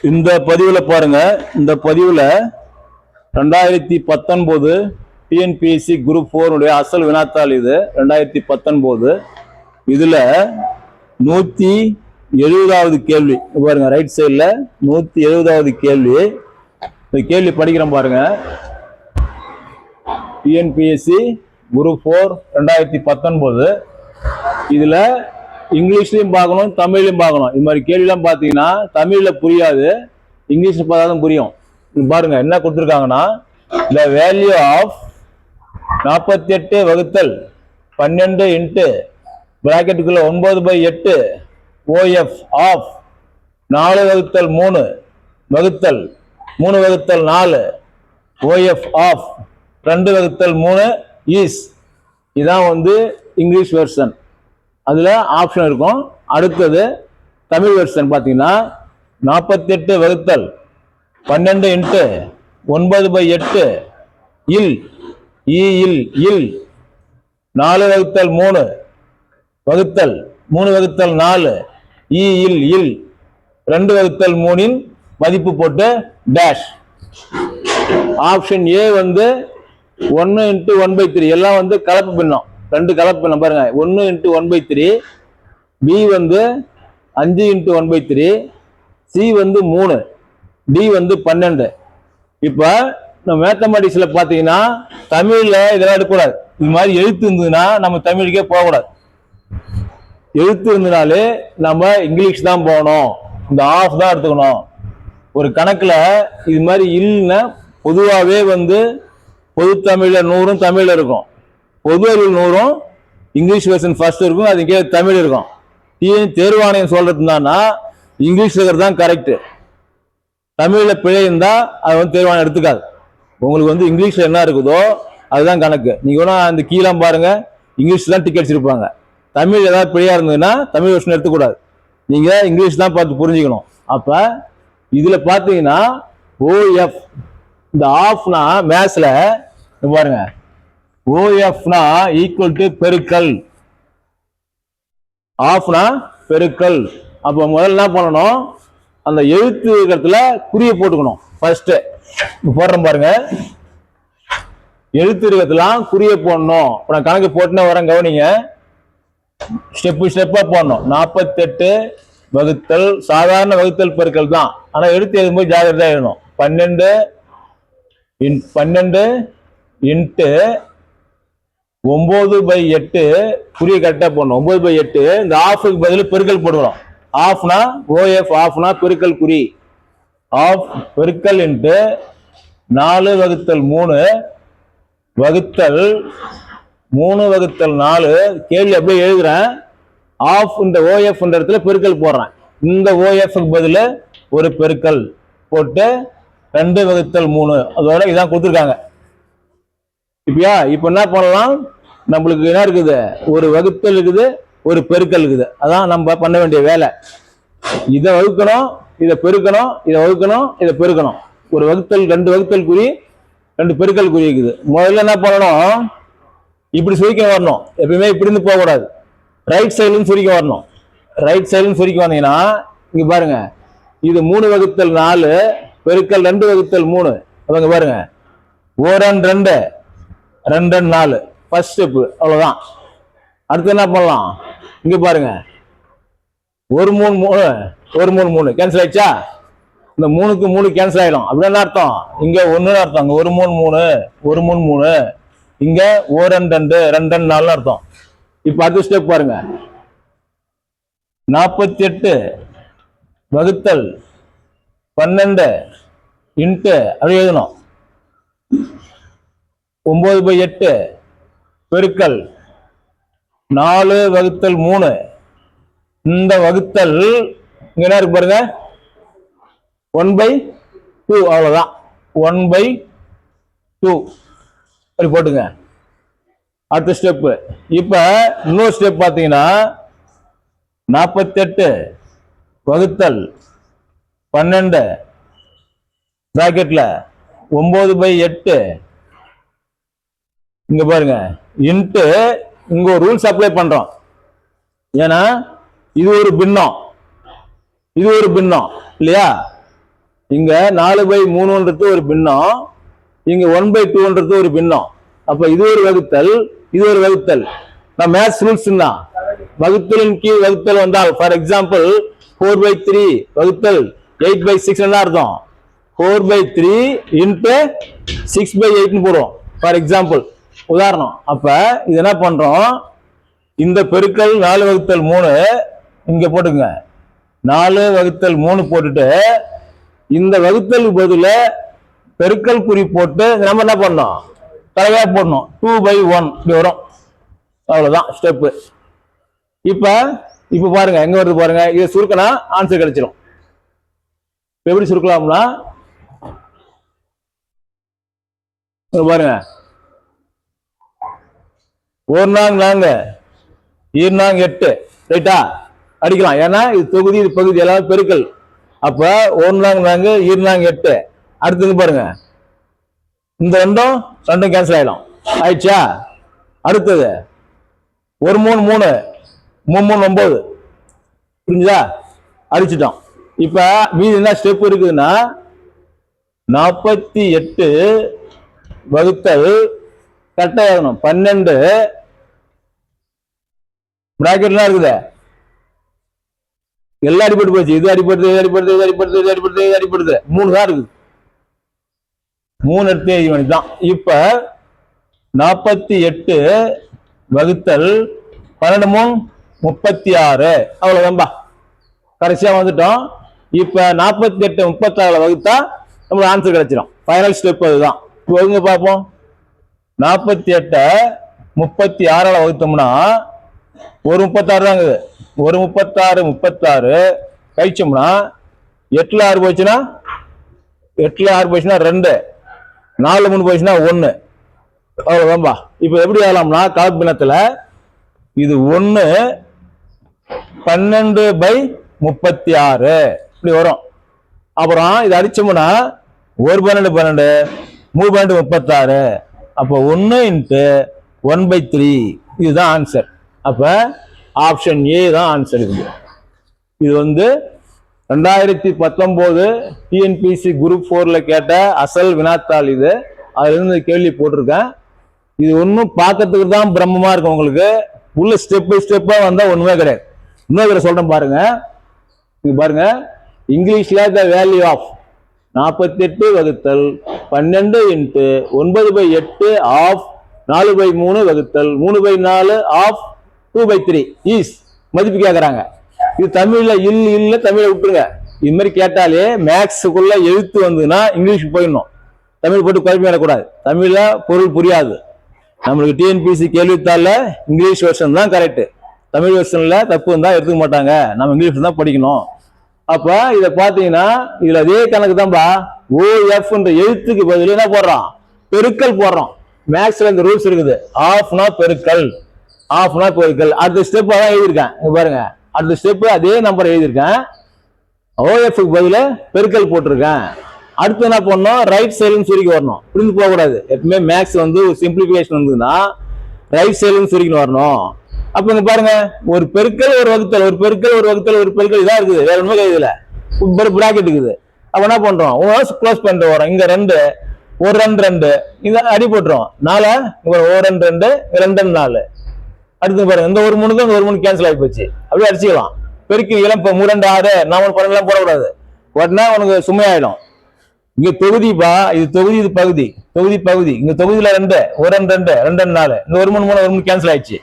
இந்த பதிவில் பாருங்க, இந்த பதிவில் 2019 டிஎன்பிஎஸ்சி குரூப் 4 அசல் வினாத்தாள் இது 2019. இதுல 170வது கேள்வி பாருங்க, ரைட் சைடில் 170வது கேள்வி. இந்த கேள்வி படிக்கிறோம் பாருங்க. TNPSC group 4 2019. இதுல இங்கிலீஷ்லையும் பார்க்கணும், தமிழ்லையும் பார்க்கணும். இது மாதிரி கேள்விலாம் பார்த்தீங்கன்னா தமிழில் புரியாது, இங்கிலீஷில் பார்த்தாலும் புரியும். பாருங்க என்ன கொடுத்துருக்காங்கன்னா, த வேல்யூ ஆஃப் 48 வகுத்தல் 12 இன்ட்டு பிராக்கெட்டுக்குள்ள 9/8 ஓஎஃப் ஆஃப் 4 வகுத்தல் 3 வகுத்தல் 3 வகுத்தல் 4 ஓஎஃப் ஆஃப் 2 வகுத்தல் 3 இஸ். இதான் இங்கிலீஷ் வெர்ஷன். அதுல ஆப்ஷன் இருக்கும். அடுத்தது தமிழ் வெர்ஷன் பார்த்தீங்கன்னா 48 வகுத்தல் 12 இன்ட்டு 9/8 இல் இல் 4 வகுத்தல் 3 வகுத்தல் 3 வகுத்தல் 4 இல் 2 வகுத்தல் 3 மதிப்பு போட்டு டேஷ். ஆப்ஷன் ஏ 1 இன்ட்டு 1/3 எல்லாம் கலப்பு பின்னம், 2 கலப்பு பின்னம் பாருங்க. 1 into 1/3, B 5 into 1/3, C 3, D 12. இப்ப நம்ம மேத்தமெட்டிக்ஸ்ல பாத்தீங்கன்னா தமிழ்ல இதெல்லாம் எடுக்கக்கூடாது. இது மாதிரி எழுத்து இருந்ததுன்னா நம்ம தமிழுக்கே போகக்கூடாது. எழுத்து இருந்தனாலே நம்ம இங்கிலீஷ் தான் போகணும், இந்த ஆஃப் தான் எடுத்துக்கணும். ஒரு கணக்குல இது மாதிரி இல்லைன்னா பொதுவாகவே பொது தமிழ்ல 100 தமிழ்ல இருக்கும், பொது அறிவு 100 இங்கிலீஷ் வெர்ஷன் ஃபர்ஸ்ட் இருக்கும், அதுக்கே தமிழ் இருக்கும். தேர்வாணையம் சொல்றது என்னன்னா இங்கிலீஷ் இருக்கிறது தான் கரெக்ட், தமிழ்ல பிழை இருந்தா அது தேர்வாணையம் எடுத்துக்காது. உங்களுக்கு இங்கிலீஷ்ல என்ன இருக்குதோ அதுதான் கணக்கு. நீங்க அந்த கீழே பாருங்க, இங்கிலீஷ் தான் டிக்கெட் வச்சிருப்பாங்க. தமிழ் ஏதாவது பிழையா இருந்ததுன்னா தமிழ் வெர்ஷன் எடுத்துக்கூடாது, நீங்க இங்கிலீஷ் தான் பார்த்து புரிஞ்சுக்கணும். அப்ப இதுல பாத்தீங்கன்னா ஓஎஃப், இந்த ஆஃப்னா மேத்ஸ்ல பாருங்க, ஓஎஃப்னா ஈக்குவல் டு பெருக்கல், ஆஃப்னா பெருக்கல். அப்ப முதல்ல என்ன பண்ணணும், அந்த எழுத்து இருக்கிறதுல குறிய போட்டுக்கணும். ஃபர்ஸ்ட் போடுறோம் பாருங்க, எழுத்து இருக்கிறதுலாம் குறிய போடணும். நான் கணக்கு போட்டுனே வரேன், கவனிங்க. ஸ்டெப்பா போடணும். 48 வகுத்தல், சாதாரண வகுத்தல் பெருக்கல் தான், ஆனா எழுத்து எழுதும்போது ஜாகிரதையா எழுதணும். 12 இன்ட்டு 9/8 குறிய கரெக்டா போடணும். 9/8 இந்த ஆஃபுக்கு பதில் பெருக்கல் போடுவோம். ஆஃப்னா ஓஎஃப், ஆஃப்னா பெருக்கல் குறி. ஆஃப் பெருக்கல் இன்ட்டு 4 வகுத்தல் 3 வகுத்தல் 3 வகுத்தல் 4. கேள்வி அப்படியே எழுதுறேன். ஆஃப் இந்த ஓஎஃப் இடத்துல பெருக்கல் போடுறேன். இந்த ஓஎஃப்க்கு பதில் ஒரு பெருக்கல் போட்டு 2 வகுத்தல் 3, அதோட இதான் கொடுத்துருக்காங்க. இப்ப என்ன பண்ணலாம், நம்மளுக்கு என்ன இருக்குது, ஒரு வகுத்தல் இருக்குது, ஒரு பெருக்கல் இருக்குது. அதான் நம்ம பண்ண வேண்டிய வேலை. இதை வகுக்கணும், இதை பெருக்கணும், இதை வகுக்கணும், இதை பெருக்கணும். ஒரு வகுத்தல், 2 வகுத்தல் குறி, 2 பெருக்கல் குறி இருக்குது. முதல்ல என்ன பண்ணணும், இப்படி சுருக்க வரணும். எப்பயுமே இப்படி இருந்து போக கூடாது, ரைட் சைடுன்னு சுருக்க வரணும். ரைட் சைடுன்னு சுருக்க வந்தீங்கன்னா இங்க பாருங்க, இது 3 வகுத்தல் 4 பெருக்கல் 2 வகுத்தல் 3. அவங்க பாருங்க, 2 2 4 ஃபர்ஸ்ட் ஸ்டெப், அவ்வளவுதான். அடுத்து என்ன பண்ணலாம், இங்க பாருங்க, 1 3 3 கேன்சல் ஆயிடுச்சா? இந்த 3க்கு 3 கேன்சல் ஆயிடும். அப்படி என்ன அர்த்தம், இங்க 1 அர்த்தம், இங்க 1 3 3 இங்க 2 2 2 4 அர்த்தம். இப்ப அடுத்த ஸ்டெப் பாருங்க, 48 வகுத்தல் 12 இன்ட்டு அப்படி எழுதணும் 9/8 பெருக்கல் 4 வகுத்தல் 3. இந்த வகுத்தல் இங்க என்ன இருக்கு பாருங்க, 1/2, அவ்வளவுதான். 1/2 அப்படி போட்டுங்க. அடுத்த ஸ்டெப். இப்ப இன்னொரு ஸ்டெப் பாத்தீங்கன்னா, 48 வகுத்தல் 12 பிராக்கெட்ல 9/8 இங்க பாருங்க இன்ட்டு இங்க ஒரு ரூல்ஸ் அப்ளை பண்றோம். ஏன்னா இது ஒரு பின்னம், இது ஒரு பின்னம் இல்லையா? இங்க 4/3ன்றது ஒரு பின்னம், இங்க 1/2ன்றது ஒரு பின்னம். அப்ப இது ஒரு வகுத்தல், இது ஒரு வகுத்தல். நான் மேத்ஸ் ரூல்ஸ் தான். வகுத்தலின் கீழ் வகுத்தல் வந்தால், ஃபார் எக்ஸாம்பிள் 4/3 வகுத்தல் 8/6 என்ன அர்த்தம்? 4/3 இன்ட்டு 6/8 போடுவோம், ஃபார் எக்ஸாம்பிள், உதாரணம். அப்ப இது என்ன பண்றோம், இந்த பெருக்கல் 4/3 இங்க போட்டுங்க, 4/3 போட்டுட்டு இந்த வகுத்தல் பதில பெருக்கல் குறி போட்டு நம்ம என்ன பண்ணோம், தலையா போடணும். 2/1 இப்படி வரும். அவ்வளவுதான் ஸ்டெப். இப்ப பாருங்க எங்க வருது பாருங்க. இதை சுருக்கினா ஆன்சர் கிடைச்சிடும். எப்படி சுருக்கலாம்னா பாருங்க, 1 4 8 ரைட்டா அடிக்கலாம். ஏன்னா இது தொகுதி, இது பகுதி, எல்லாம் பெருக்கல். அப்ப 1 4 8. அடுத்தது பாருங்க, இந்த ரெண்டும் கேன்சல் ஆயிடும். ஆயிடுச்சா? அடுத்தது 1 3 3 3 3 9 புரிஞ்சுதா? அடிச்சிட்டோம். இப்ப மீதி என்ன ஸ்டெப் இருக்குதுன்னா 48 வகுத்தல் கரெக்டா எழுதணும். 12 பிராக்கெட்லாம் இருக்குது, எல்லாம் அடிபட்டு போச்சு. இது அடிபடுது, இது அடிபடுது, இது அடிபடுது, இது அடிபடுது, இது அடிபடுது. 3 தான் இருக்குது. 3 எடுத்து எழுதி வேண்டியதுதான். இப்ப 48 வகுத்தல் 12 36 அவ்வளவுதான்பா. கடைசியா வந்துட்டோம். இப்ப 48 36 வகுத்தா நம்மளுக்கு ஆன்சர் கிடைச்சிடும். ஃபைனல் ஸ்டெப் அதுதான். இப்போ பார்ப்போம். 48 36 வகுத்தோம்னா ஒரு 36 தான் இருக்குது. ஒரு 36 கழிச்சோம்னா 8ல 6 போச்சுன்னா 2, 4 3 போச்சுன்னா 1. அவ்வளவுதான்பா. இப்ப எப்படி ஆகலாம்னா கலப்பினத்துல இது 1 12/36 இப்படி வரும். அப்புறம் இது அடிச்சோம்னா 1 12 12 3 12 36. அப்ப 1 இன்ட்டு 1/3 இதுதான் ஆன்சர். அப்ப ஆப்ஷன் ஏ தான் ஆன்சர். இது 2019 டிஎன்பிசி குரூப் 4ல கேட்ட அசல் வினாத்தாள். இது அதுல இருந்து கேள்வி போட்டிருக்கேன். இது ஒன்னும் பார்க்கறதுக்கு தான் பிரம்மமா இருக்கும். உங்களுக்கு உள்ள ஸ்டெப் பை ஸ்டெப்பா வந்தா ஒண்ணுமே கிடையாது. இன்னொரு சொல்றேன் பாருங்க. இது பாருங்க, இங்கிலீஷ்ல த வேல்யூ ஆஃப் 48 வகுத்தல் 12 இன்ட்டு 9/8 ஆஃப் 4/3 வகுத்தல் 3/4 ஆஃப் 2/3 ஈஸ் மதிப்பு கேட்கறாங்க. இது தமிழ்ல இல்ல தமிழை விட்டுருங்க. இது மாதிரி கேட்டாலே மேக்ஸுக்குள்ள எழுத்து வந்ததுன்னா இங்கிலீஷ் போயிடணும். தமிழ் போட்டு குழப்பிடக்கூடாது. தமிழ்ல பொருள் புரியாது. நம்மளுக்கு டிஎன்பிசி கேள்வித்தாள்ல இங்கிலீஷ் வெர்ஷன் தான் கரெக்ட். தமிழ் வெர்ஷன்ல தப்பு இருந்தா எடுத்துக்க மாட்டாங்க. நம்ம இங்கிலீஷ் தான் படிக்கணும். அப்ப இத பாத்தீங்கன்னா இதுல அதே கணக்கு தான்பா. OF எழுத்துக்கு பதில் என்ன போடுறோம், பெருக்கல் போடுறோம். மேக்ஸ்ல இந்த ரூல்ஸ் இருக்குது. ஆஃப்னா பெருக்கல், ஆஃப்னா பெருக்கல். அடுத்த ஸ்டெப் அதான் எழுதியிருக்கேன். பாருங்க, அடுத்த ஸ்டெப் அதே நம்பர் எழுதியிருக்கேன். OF பதில பெருக்கல் போட்டிருக்கேன். அடுத்து என்ன பண்ணணும், ரைட் சைடுன்னு சுருக்கி வரணும். புரிந்து போக கூடாது. எப்பவுமே மேக்ஸ் ஒரு சிம்பிளிபிகேஷன் வந்ததுன்னா ரைட் சைடுன்னு சுருக்கின்னு வரணும். அப்ப இங்க பாருங்க, ஒரு பெருக்கல் ஒரு வகுத்தல், ஒரு பெருக்கல் ஒரு வகுத்தல், ஒரு பெருக்கல் இதான் இருக்குது. வேற ஒண்ணுமே இதுல பிராக்கெட் இருக்குது. அப்ப என்ன பண்றோம், க்ளோஸ் பண்ணிட்டு வரோம். இங்க 2 1 2 2 இத அடி போட்டுரும். 4 1 2 2 2 4. அடுத்து பாருங்க, இந்த ஒரு 3 இந்த ஒரு 3 கேன்சல் ஆகி போச்சு. அப்படியே அடிச்சுக்கலாம். பெருக்கி இளம் 3 2 6 4 12 போடக்கூடாது. உடனே உனக்கு சுமையாயிடும். இங்க தொகுதிப்பா, இது தொகுதி, இது பகுதி, தொகுதி பகுதி. இங்க தொகுதியில 2 1 2 2 4 இந்த ஒரு 3 3 கேன்சல் ஆயிடுச்சு.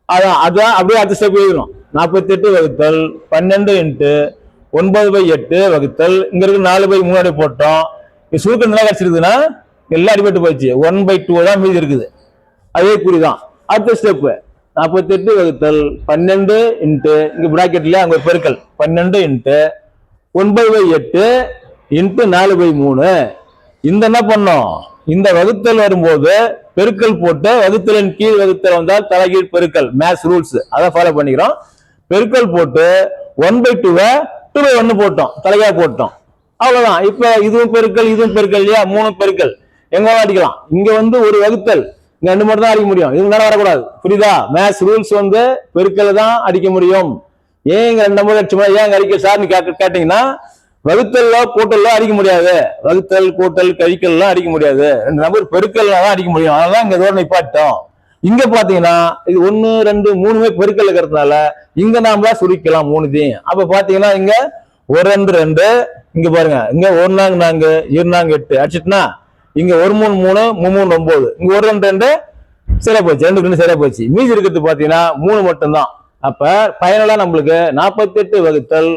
அதான் அப்படியே அடுத்த ஸ்டெப் எழுதணும். 48 வகுத்தல் 12 இன்ட்டு 9/8 வகுத்தல் இங்க இருக்கு 4/3 போட்டோம். சுருக்கம் நல்லா கிடைச்சிருக்குதுன்னா எல்லாம் அடிபட்டு போயிடுச்சு. 1/2 தான் மீதி இருக்குது. அதே குறிதான். அடுத்த ஸ்டெப் 48 வகுத்தல் 12 இன்ட்டு இங்க பிராக்கெட்ல அங்க பெருக்கல் 12 இன்ட்டு 9/8 இன்ட்டு 4/3. இந்த என்ன பண்ணோம், இந்த வகுத்தல் வரும்போது பெருக்கல் போட்டு வகுத்தலின் கீழ் வகுத்தல் வந்தால் தலைகீழ் பெருக்கல். மேத்ஸ் ரூல்ஸ் அதை ஃபாலோ பண்ணிக்கிறோம். பெருக்கல் போட்டு 1/2 2/1 போட்டோம், தலைகீழ போட்டோம். அவ்வளவுதான். இப்ப இதுவும் பெருக்கல் இதுவும் பெருக்கல் இல்லையா, 3 பெருக்கல் எங்க அடிக்கலாம். இங்க ஒரு வகுத்தல், இங்க 2 மட்டும் தான் அடிக்க முடியும். இது மேல வரக்கூடாது. புரியுதா? மேத்ஸ் ரூல்ஸ் பெருக்கல் தான் அடிக்க முடியும். ஏன் இங்க 2 நம்பர் அடிச்சோம்னா ஏன் அடிக்க சார்னு கேட்டீங்கன்னா வகுத்தல்ல கூட்டல்ல அடிக்க முடியாது. வகுத்தல் கூட்டல் கழிக்கல்லாம் அடிக்க முடியாது. 2 நம்பர் பெருக்கல்ல தான் அடிக்க முடியும். அதனால இங்க இதோட நிப்பாட்டோம். இங்க பாத்தீங்கன்னா இது 1 2 3 பெருக்கல் இருக்கிறதுனால இங்க நாம சுருக்கலாம் 3தையும். அப்ப பாத்தீங்கன்னா இங்க 1 2 2, இங்க பாருங்க இங்க 1 4 4 2 4 8 அடிச்சிட்டுனா இங்க 1 3 3 3 3 9, இங்க 1 2 2 சரியா போச்சு. 2 2 சரியா போச்சு. மீதி இருக்கிறது பாத்தீங்கன்னா 3 மட்டும்தான். அப்ப ஃபைனலா நம்மளுக்கு 48 வகுத்தல்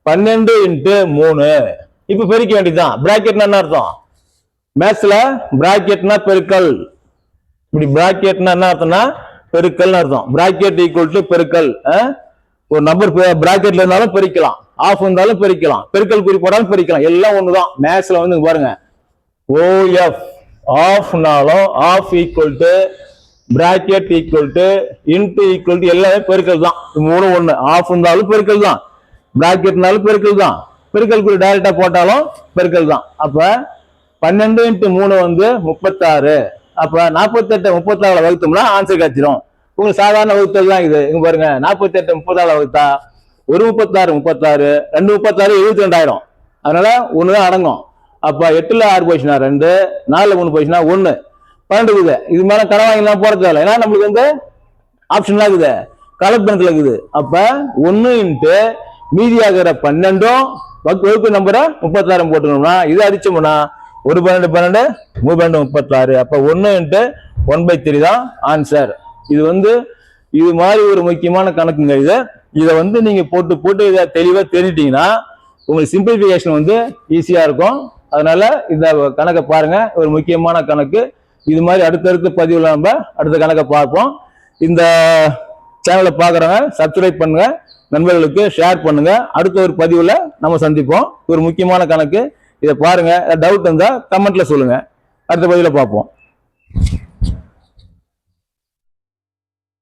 12 × 3. இப்ப பெருக்க வேண்டியதுதான். பிராக்கெட்னா என்ன அர்த்தம்? மேத்ஸ்ல பிராக்கெட்னா பெருக்கல். இப்படி பிராக்கெட்னா என்ன அர்த்தம்னா பெருக்கல்னு அர்த்தம். பிராக்கெட் ஈக்குவல் டு பெருக்கல். ஒரு நம்பர் பிராக்கெட்ல இருந்தாலும் பெருக்கலாம், ஆஃப் இருந்தாலும் பெருக்கலாம், பெருக்கல் குறி போடாலும் பெருக்கலாம், எல்லாம் ஒண்ணுதான். மேத்ஸ்ல வந்து பாருங்க OF ஆஃப்னாலும் of equal to bracket equal to into equal to எல்லாமே பெருக்கல் தான். மூணு ஒண்ணு. ஆஃப் இருந்தாலும் பெருக்கல் தான், பிராக்கெட்னாலும் பெருக்கல் தான், பெருக்கல் குறி டைரக்டா போட்டாலும் பெருக்கல் தான். அப்ப 12 × 3 வந்து 36. அப்ப 48 36 வகுத்தோம்னா ஆன்சர் கிடைச்சிடும். உங்களுக்கு சாதாரண வகுத்தல் தான் இது. இங்க பாருங்க 48 36 வகுத்தா 1 36 36, 2 36 72 அதனால ஒண்ணுதான் அடங்கும். அப்ப 8ல 6 போயிடுச்சுன்னா 2, 4ல 3 போயிடுச்சுன்னா 1, 12 இருக்குது. இது மேல கனவாங்கலாம் போறது இல்லை. ஏன்னா நம்மளுக்கு வந்து ஆப்ஷன்லாம் இருக்குது, கலர் பென்சில் இருக்குது. அப்ப 1 × மீதியாகிற 12 வகுப்பு நம்பரை 36 போட்டுக்கணும்னா இது அடிச்சோம்னா 1 12 12 3 12 36. அப்ப 1 × 1/3 தான் ஆன்சர். இது வந்து இது மாதிரி ஒரு முக்கியமான கணக்குங்க. இதை வந்து நீங்க போட்டு இதை தெளிவா தெரிஞ்சிட்டீங்கன்னா உங்களுக்கு சிம்பிளிஃபிகேஷன் வந்து ஈஸியா இருக்கும். அதனால இந்த கணக்கை பாருங்க, ஒரு முக்கியமான கணக்கு. இது மாதிரி அடுத்தடுத்த பதிவுல நம்ம அடுத்த கணக்கை பார்ப்போம். இந்த சேனலை பார்க்குறவங்க சப்ஸ்கிரைப் பண்ணுங்க, நண்பர்களுக்கு ஷேர் பண்ணுங்க. அடுத்த ஒரு பதிவுல நம்ம சந்திப்போம். ஒரு முக்கியமான கணக்கு, இதை பாருங்க. டவுட் இருந்தா கமெண்ட்ல சொல்லுங்க. அடுத்த பதிவுல பார்ப்போம்.